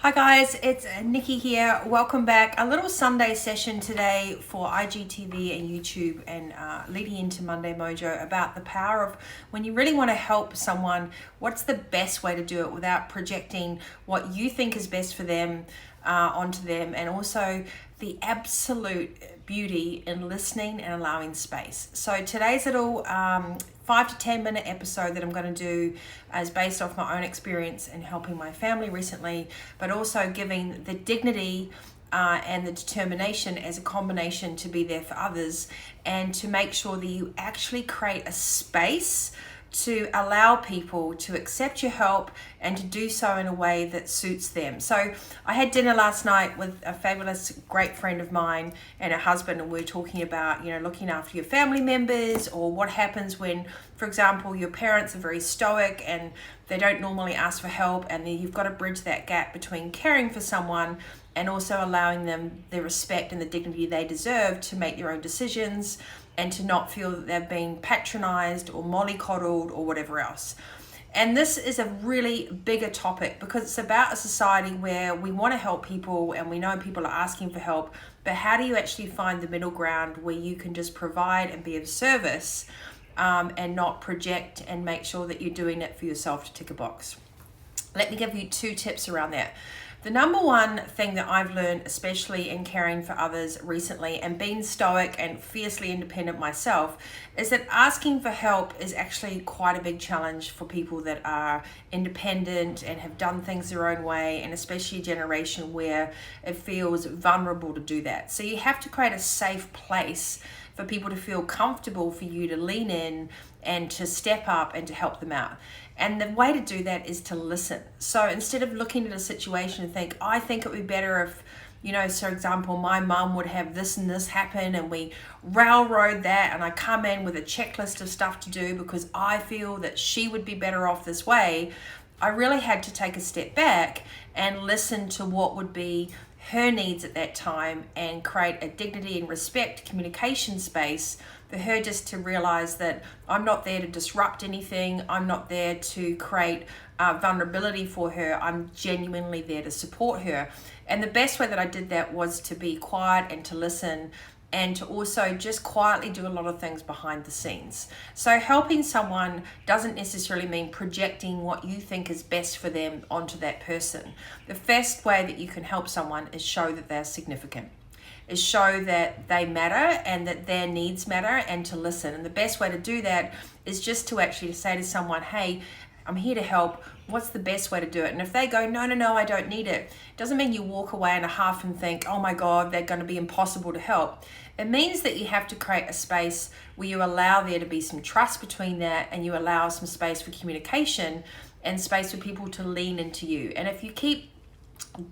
Hi guys, it's Nikki here. Welcome back. A little Sunday session today for IGTV and YouTube and leading into Monday Mojo about the power of when you really want to help someone, what's the best way to do it without projecting what you think is best for them onto them, and also the absolute beauty in listening and allowing space. So today's little 5 to 10 minute episode that I'm going to do is based off my own experience in helping my family recently, but also giving the dignity and the determination as a combination to be there for others and to make sure that you actually create a space to allow people to accept your help and to do so in a way that suits them. So I had dinner last night with a fabulous great friend of mine and her husband, and we were talking about, looking after your family members, or what happens when, for example, your parents are very stoic and they don't normally ask for help, and then you've got to bridge that gap between caring for someone and also allowing them the respect and the dignity they deserve to make their own decisions and to not feel that they're being patronized or mollycoddled or whatever else. And this is a really bigger topic because it's about a society where we want to help people and we know people are asking for help, but how do you actually find the middle ground where you can just provide and be of service and not project and make sure that you're doing it for yourself to tick a box? Let me give you 2 tips around that. The number one thing that I've learned, especially in caring for others recently and being stoic and fiercely independent myself, is that asking for help is actually quite a big challenge for people that are independent and have done things their own way, and especially a generation where it feels vulnerable to do that. So you have to create a safe place for people to feel comfortable for you to lean in and to step up and to help them out. And the way to do that is to listen. So instead of looking at a situation and think, I think it would be better if, for example, my mum would have this and this happen, and we railroad that, and I come in with a checklist of stuff to do because I feel that she would be better off this way. I really had to take a step back and listen to what would be her needs at that time and create a dignity and respect communication space for her, just to realize that I'm not there to disrupt anything. I'm not there to create vulnerability for her. I'm genuinely there to support her. And the best way that I did that was to be quiet and to listen, and to also just quietly do a lot of things behind the scenes. So helping someone doesn't necessarily mean projecting what you think is best for them onto that person. The best way that you can help someone is show that they're significant, is show that they matter and that their needs matter, and to listen. And the best way to do that is just to actually say to someone, hey, I'm here to help. What's the best way to do it? And if they go, no, I don't need it, doesn't mean you walk away in a huff and think, oh my God, they're going to be impossible to help. It means that you have to create a space where you allow there to be some trust between that, and you allow some space for communication and space for people to lean into you. And if you keep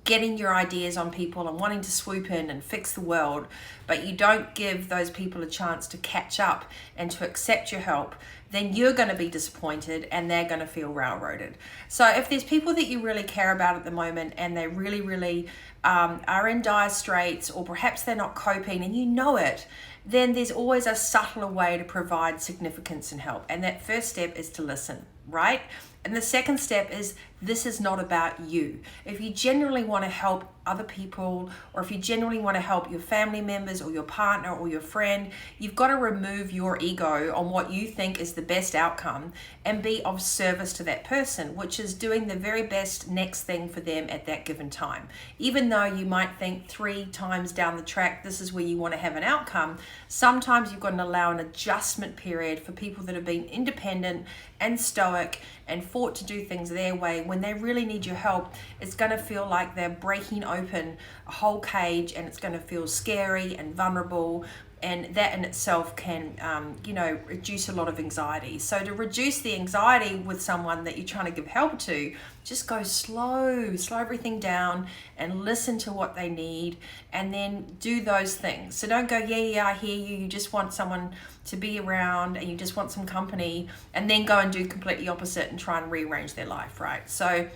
getting your ideas on people and wanting to swoop in and fix the world, but you don't give those people a chance to catch up and to accept your help, then you're going to be disappointed and they're going to feel railroaded. So if there's people that you really care about at the moment and they really are in dire straits, or perhaps they're not coping and you know it, then there's always a subtler way to provide significance and help. And that first step is to listen, right? And the second step is, this is not about you. If you genuinely want to help other people, or if you genuinely want to help your family members or your partner or your friend, you've got to remove your ego on what you think is the best outcome and be of service to that person, which is doing the very best next thing for them at that given time. Even though you might think 3 times down the track, this is where you want to have an outcome, sometimes you've got to allow an adjustment period for people that have been independent and stoic and fought to do things their way. When they really need your help, it's going to feel like they're breaking open a whole cage, and it's going to feel scary and vulnerable, and that in itself can reduce a lot of anxiety. So to reduce the anxiety with someone that you're trying to give help to, just go slow everything down and listen to what they need, and then do those things. So don't go, yeah, I hear you, you just want someone to be around and you just want some company, and then go and do completely opposite and try and rearrange their life, right? So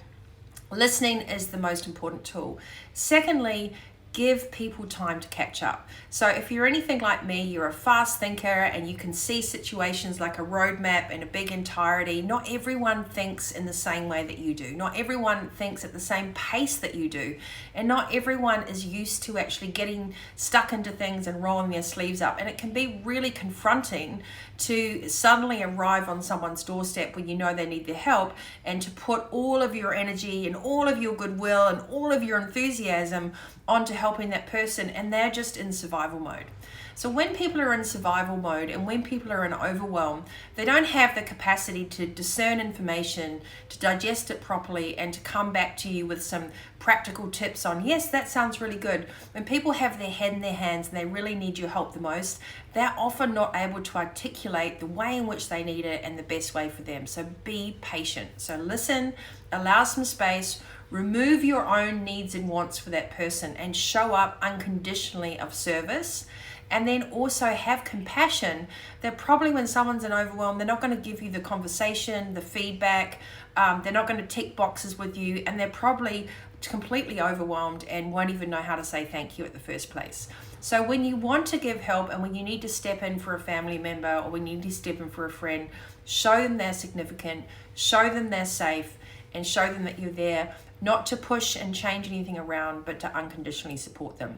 listening is the most important tool. Secondly, give people time to catch up. So if you're anything like me, you're a fast thinker and you can see situations like a roadmap in a big entirety. Not everyone thinks in the same way that you do. Not everyone thinks at the same pace that you do. And not everyone is used to actually getting stuck into things and rolling their sleeves up. And it can be really confronting to suddenly arrive on someone's doorstep when you know they need their help, and to put all of your energy and all of your goodwill and all of your enthusiasm onto helping that person, and they're just in survival mode. So when people are in survival mode and when people are in overwhelm, they don't have the capacity to discern information, to digest it properly, and to come back to you with some practical tips on, yes, that sounds really good. When people have their head in their hands and they really need your help the most, they're often not able to articulate the way in which they need it and the best way for them. So be patient. So listen, allow some space, remove your own needs and wants for that person, and show up unconditionally of service. And then also have compassion that probably when someone's in overwhelm, they're not going to give you the conversation, the feedback, they're not going to tick boxes with you, and they're probably completely overwhelmed and won't even know how to say thank you at the first place. So when you want to give help and when you need to step in for a family member or when you need to step in for a friend, show them they're significant, show them they're safe, and show them that you're there, not to push and change anything around, but to unconditionally support them.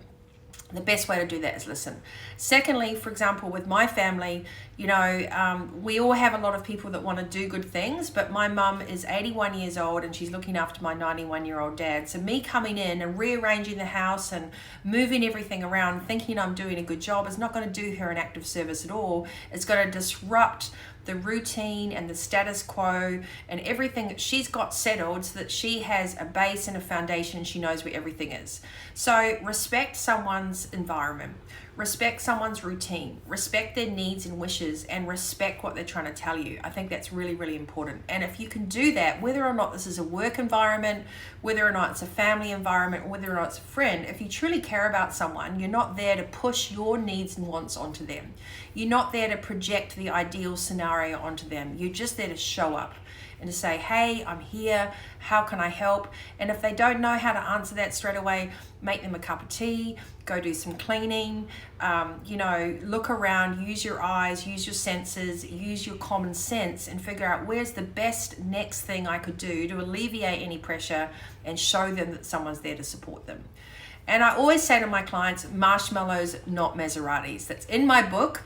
The best way to do that is listen. Secondly, for example, with my family, we all have a lot of people that want to do good things, but my mum is 81 years old and she's looking after my 91-year-old dad. So me coming in and rearranging the house and moving everything around, thinking I'm doing a good job, is not going to do her an act of service at all. It's going to disrupt the routine and the status quo and everything that she's got settled, so that she has a base and a foundation. She knows where everything is. So respect someone's environment, respect someone's routine, respect their needs and wishes, and respect what they're trying to tell you. I think that's really, really important. And if you can do that, whether or not this is a work environment, whether or not it's a family environment, or whether or not it's a friend, if you truly care about someone, you're not there to push your needs and wants onto them. You're not there to project the ideal scenario onto them. You're just there to show up and to say, hey, I'm here, how can I help? And if they don't know how to answer that straight away, make them a cup of tea, go do some cleaning, look around, use your eyes, use your senses, use your common sense, and figure out where's the best next thing I could do to alleviate any pressure and show them that someone's there to support them. And I always say to my clients, marshmallows, not Maseratis. That's in my book.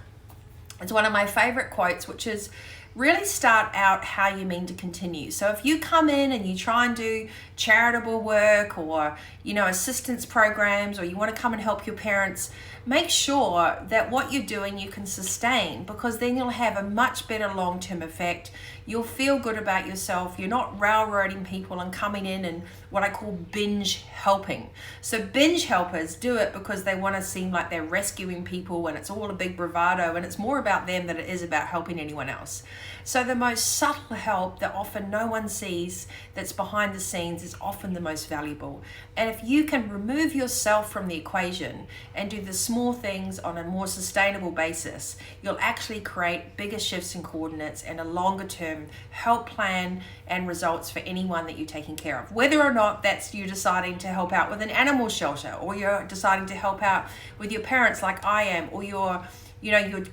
It's one of my favorite quotes, which is, really start out how you mean to continue. So if you come in and you try and do charitable work or, assistance programs, or you want to come and help your parents, make sure that what you're doing you can sustain, because then you'll have a much better long-term effect. You'll feel good about yourself. You're not railroading people and coming in and what I call binge helping. So binge helpers do it because they want to seem like they're rescuing people, and it's all a big bravado, and it's more about them than it is about helping anyone else. So the most subtle help that often no one sees, that's behind the scenes, is often the most valuable. And if you can remove yourself from the equation and do the small things on a more sustainable basis, you'll actually create bigger shifts in coordinates and a longer term help plan and results for anyone that you're taking care of. Whether or not that's you deciding to help out with an animal shelter, or you're deciding to help out with your parents like I am, or your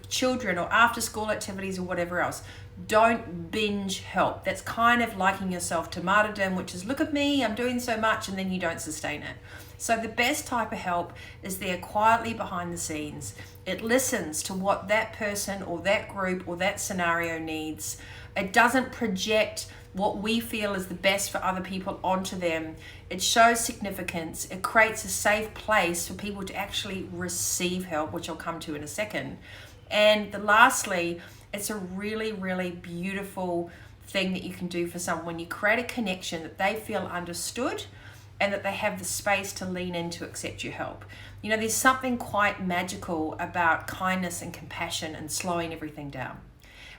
children, or after school activities, or whatever else. Don't binge help. That's kind of liking yourself to martyrdom, which is, look at me, I'm doing so much, and then you don't sustain it. So the best type of help is there quietly behind the scenes. It listens to what that person or that group or that scenario needs. It doesn't project what we feel is the best for other people onto them. It shows significance. It creates a safe place for people to actually receive help, which I'll come to in a second. And lastly, it's a really, really beautiful thing that you can do for someone when you create a connection that they feel understood and that they have the space to lean in to accept your help. There's something quite magical about kindness and compassion and slowing everything down.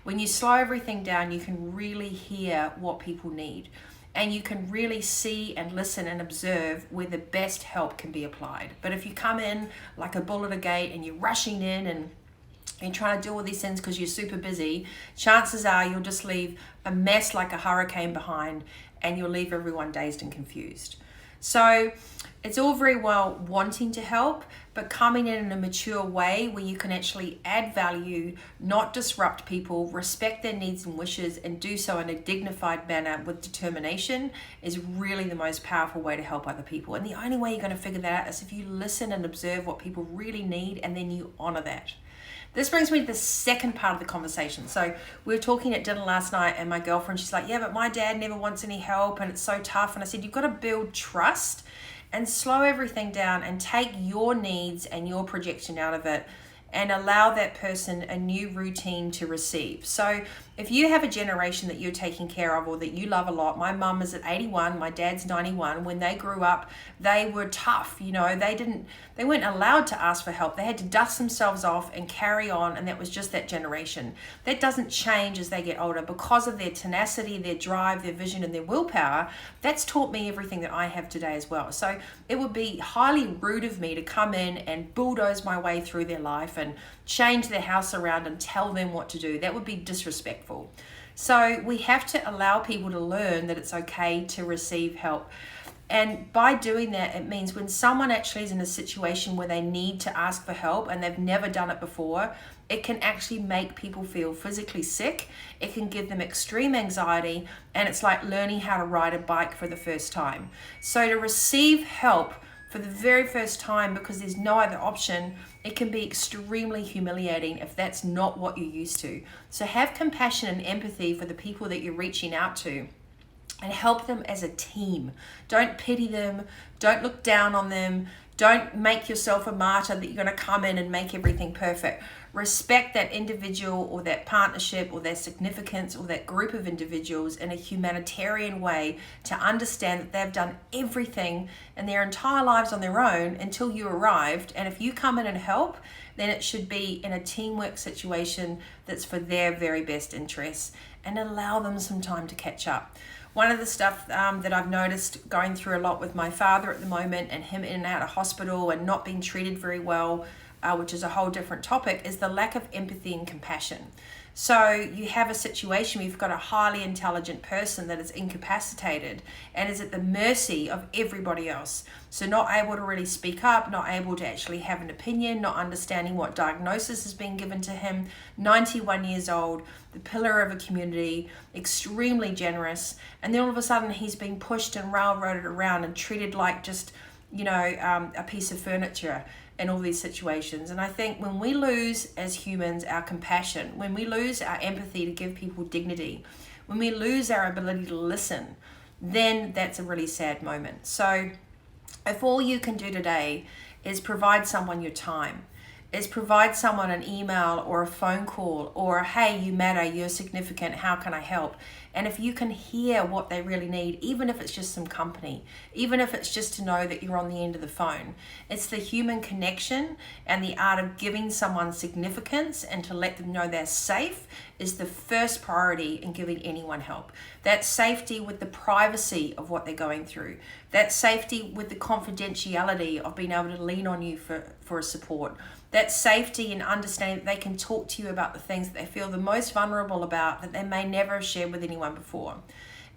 When you slow everything down, you can really hear what people need, and you can really see and listen and observe where the best help can be applied. But if you come in like a bull at a gate and you're rushing in and you're trying to do all these things because you're super busy, chances are you'll just leave a mess like a hurricane behind, and you'll leave everyone dazed and confused. So it's all very well wanting to help, but coming in a mature way where you can actually add value, not disrupt people, respect their needs and wishes, and do so in a dignified manner with determination is really the most powerful way to help other people. And the only way you're going to figure that out is if you listen and observe what people really need, and then you honor that. This brings me to the second part of the conversation. So we were talking at dinner last night, and my girlfriend, she's like, yeah, but my dad never wants any help and it's so tough. And I said, you've got to build trust and slow everything down and take your needs and your projection out of it and allow that person a new routine to receive. So if you have a generation that you're taking care of or that you love a lot, my mum is at 81, my dad's 91. When they grew up, they were tough. They weren't allowed to ask for help. They had to dust themselves off and carry on, and that was just that generation. That doesn't change as they get older because of their tenacity, their drive, their vision, and their willpower. That's taught me everything that I have today as well. So it would be highly rude of me to come in and bulldoze my way through their life and change their house around and tell them what to do. That would be disrespectful. So we have to allow people to learn that it's okay to receive help. And by doing that, it means when someone actually is in a situation where they need to ask for help and they've never done it before, it can actually make people feel physically sick. It can give them extreme anxiety, and it's like learning how to ride a bike for the first time. So to receive help for the very first time because there's no other option, it can be extremely humiliating if that's not what you're used to. So have compassion and empathy for the people that you're reaching out to and help them as a team. Don't pity them. Don't look down on them. Don't make yourself a martyr that you're going to come in and make everything perfect. Respect that individual or that partnership or their significance or that group of individuals in a humanitarian way to understand that they've done everything in their entire lives on their own until you arrived. And if you come in and help, then it should be in a teamwork situation that's for their very best interests, and allow them some time to catch up. One of the stuff that I've noticed going through a lot with my father at the moment, and him in and out of hospital and not being treated very well, which is a whole different topic, is the lack of empathy and compassion. So you have a situation where you've got a highly intelligent person that is incapacitated and is at the mercy of everybody else. So not able to really speak up, not able to actually have an opinion, not understanding what diagnosis has been given to him, 91 years old, the pillar of a community, extremely generous, and then all of a sudden he's being pushed and railroaded around and treated like just, a piece of furniture in all these situations. And I think when we lose as humans our compassion, when we lose our empathy to give people dignity, when we lose our ability to listen, then that's a really sad moment. So if all you can do today is provide someone your time, is provide someone an email or a phone call or, hey, you matter, you're significant, how can I help? And if you can hear what they really need, even if it's just some company, even if it's just to know that you're on the end of the phone, it's the human connection and the art of giving someone significance and to let them know they're safe is the first priority in giving anyone help. That safety with the privacy of what they're going through, that safety with the confidentiality of being able to lean on you for support, that safety in understanding that they can talk to you about the things that they feel the most vulnerable about that they may never have shared with anyone before.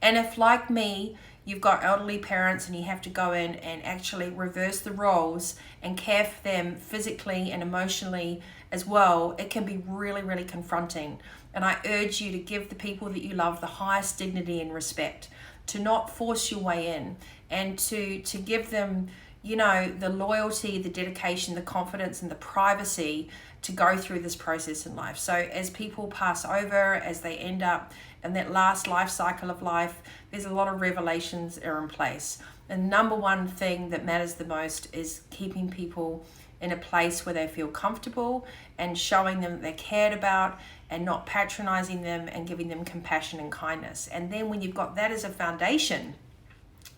And if, like me, you've got elderly parents and you have to go in and actually reverse the roles and care for them physically and emotionally as well, it can be really, really confronting. And I urge you to give the people that you love the highest dignity and respect, to not force your way in, and to give them the loyalty, the dedication, the confidence, and the privacy to go through this process in life. So as people pass over, as they end up in that last life cycle of life, there's a lot of revelations that are in place. And number one thing that matters the most is keeping people in a place where they feel comfortable and showing them that they're cared about and not patronizing them and giving them compassion and kindness. And then when you've got that as a foundation,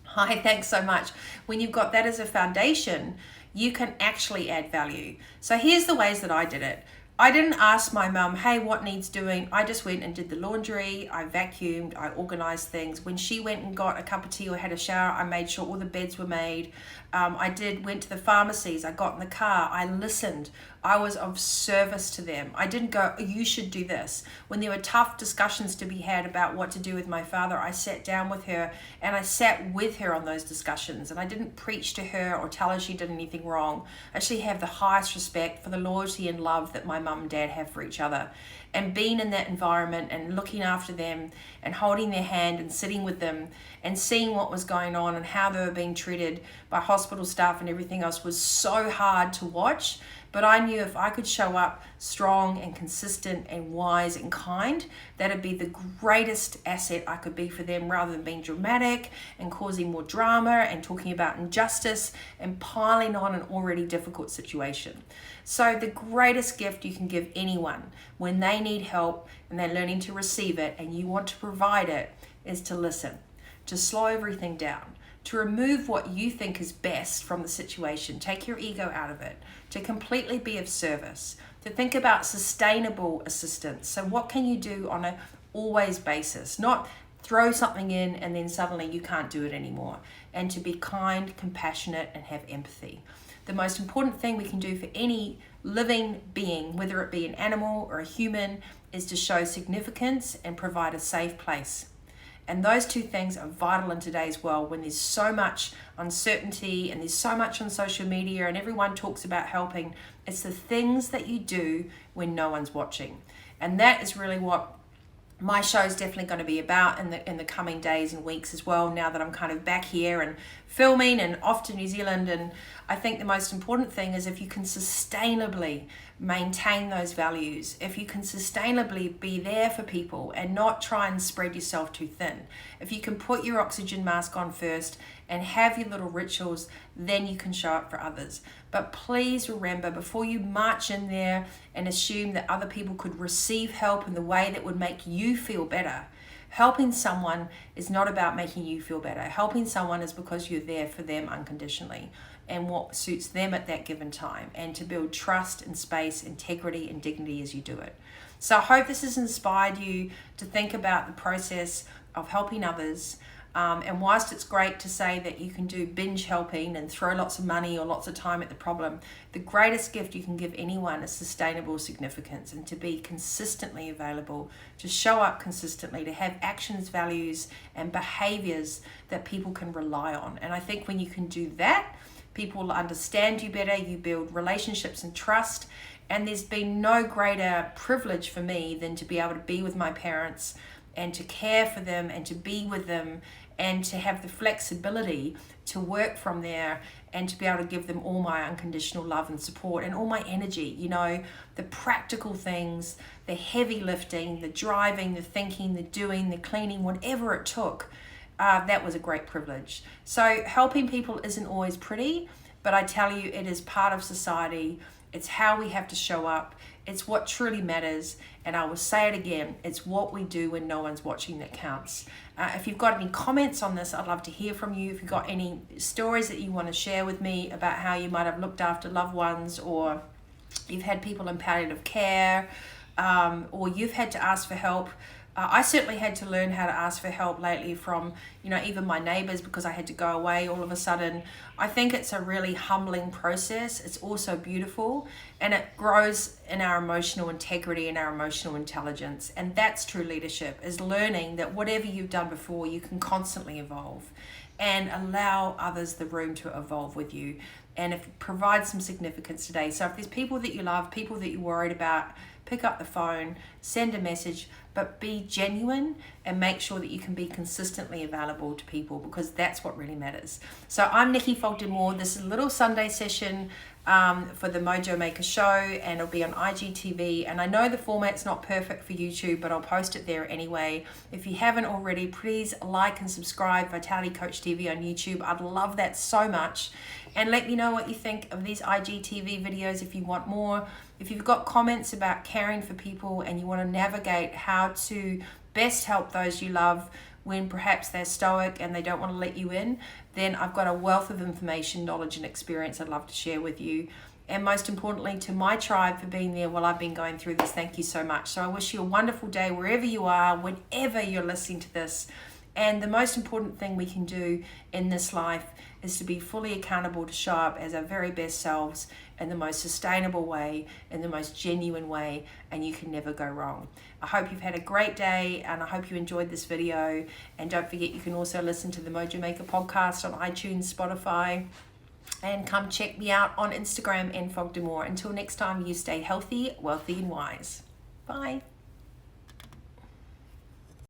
hi, thanks so much. When you've got that as a foundation, you can actually add value. So here's the ways that I did it. I didn't ask my mum, hey, what needs doing? I just went and did the laundry, I vacuumed, I organized things. When she went and got a cup of tea or had a shower, I made sure all the beds were made. Went to the pharmacies, I got in the car, I listened, I was of service to them. I didn't go, you should do this. When there were tough discussions to be had about what to do with my father, I sat down with her and I sat with her on those discussions. And I didn't preach to her or tell her she did anything wrong. I actually have the highest respect for the loyalty and love that my mum and dad have for each other. And being in that environment and looking after them and holding their hand and sitting with them and seeing what was going on and how they were being treated by hospital staff and everything else was so hard to watch. But I knew if I could show up strong and consistent and wise and kind, that'd be the greatest asset I could be for them, rather than being dramatic and causing more drama and talking about injustice and piling on an already difficult situation. So the greatest gift you can give anyone when they need help and they're learning to receive it and you want to provide it is to listen, to slow everything down, to remove what you think is best from the situation, take your ego out of it, to completely be of service, to think about sustainable assistance. So what can you do on an always basis, not throw something in and then suddenly you can't do it anymore, and to be kind, compassionate, and have empathy. The most important thing we can do for any living being, whether it be an animal or a human, is to show significance and provide a safe place. And those two things are vital in today's world when there's so much uncertainty and there's so much on social media and everyone talks about helping. It's the things that you do when no one's watching. And that is really what my show is definitely going to be about in the coming days and weeks as well, now that I'm kind of back here and filming and off to New Zealand. And I think the most important thing is if you can sustainably maintain those values, if you can sustainably be there for people and not try and spread yourself too thin, if you can put your oxygen mask on first and have your little rituals, then you can show up for others. But please remember, before you march in there and assume that other people could receive help in the way that would make you feel better, helping someone is not about making you feel better. Helping someone is because you're there for them unconditionally and what suits them at that given time, and to build trust and space, integrity and dignity as you do it. So I hope this has inspired you to think about the process of helping others. And whilst it's great to say that you can do binge helping and throw lots of money or lots of time at the problem, the greatest gift you can give anyone is sustainable significance, and to be consistently available, to show up consistently, to have actions, values, and behaviors that people can rely on. And I think when you can do that, people will understand you better, you build relationships and trust. And there's been no greater privilege for me than to be able to be with my parents and to care for them and to be with them and to have the flexibility to work from there and to be able to give them all my unconditional love and support and all my energy, you know, the practical things, the heavy lifting, the driving, the thinking, the doing, the cleaning, whatever it took. That was a great privilege. So helping people isn't always pretty, but I tell you, it is part of society. It's how we have to show up. It's what truly matters. And I will say it again, it's what we do when no one's watching that counts. If you've got any comments on this, I'd love to hear from you. If you've got any stories that you want to share with me about how you might have looked after loved ones, or you've had people in palliative care, or you've had to ask for help. I certainly had to learn how to ask for help lately from, even my neighbors, because I had to go away all of a sudden. I think it's a really humbling process. It's also beautiful, and it grows in our emotional integrity and our emotional intelligence. And that's true leadership, is learning that whatever you've done before, you can constantly evolve and allow others the room to evolve with you. And if it provides some significance today. So if there's people that you love, people that you're worried about, pick up the phone, send a message, but be genuine and make sure that you can be consistently available to people, because that's what really matters. So I'm Nikki Fogden-Moore. This is a little Sunday session for the Mojo Maker show, and it'll be on IGTV. And I know the format's not perfect for YouTube, but I'll post it there anyway. If you haven't already, please like and subscribe Vitality Coach TV on YouTube. I'd love that so much. And let me know what you think of these IGTV videos if you want more. If you've got comments about caring for people and you want to navigate how to best help those you love when perhaps they're stoic and they don't want to let you in, then I've got a wealth of information, knowledge, and experience I'd love to share with you. And most importantly, to my tribe for being there while I've been going through this, thank you so much. So I wish you a wonderful day wherever you are, whenever you're listening to this. And the most important thing we can do in this life is to be fully accountable, to show up as our very best selves in the most sustainable way, in the most genuine way, and you can never go wrong. I hope you've had a great day, and I hope you enjoyed this video. And don't forget, you can also listen to the Mojo Maker podcast on iTunes, Spotify, and come check me out on Instagram and Fogden-Moore. Until next time, you stay healthy, wealthy, and wise. Bye.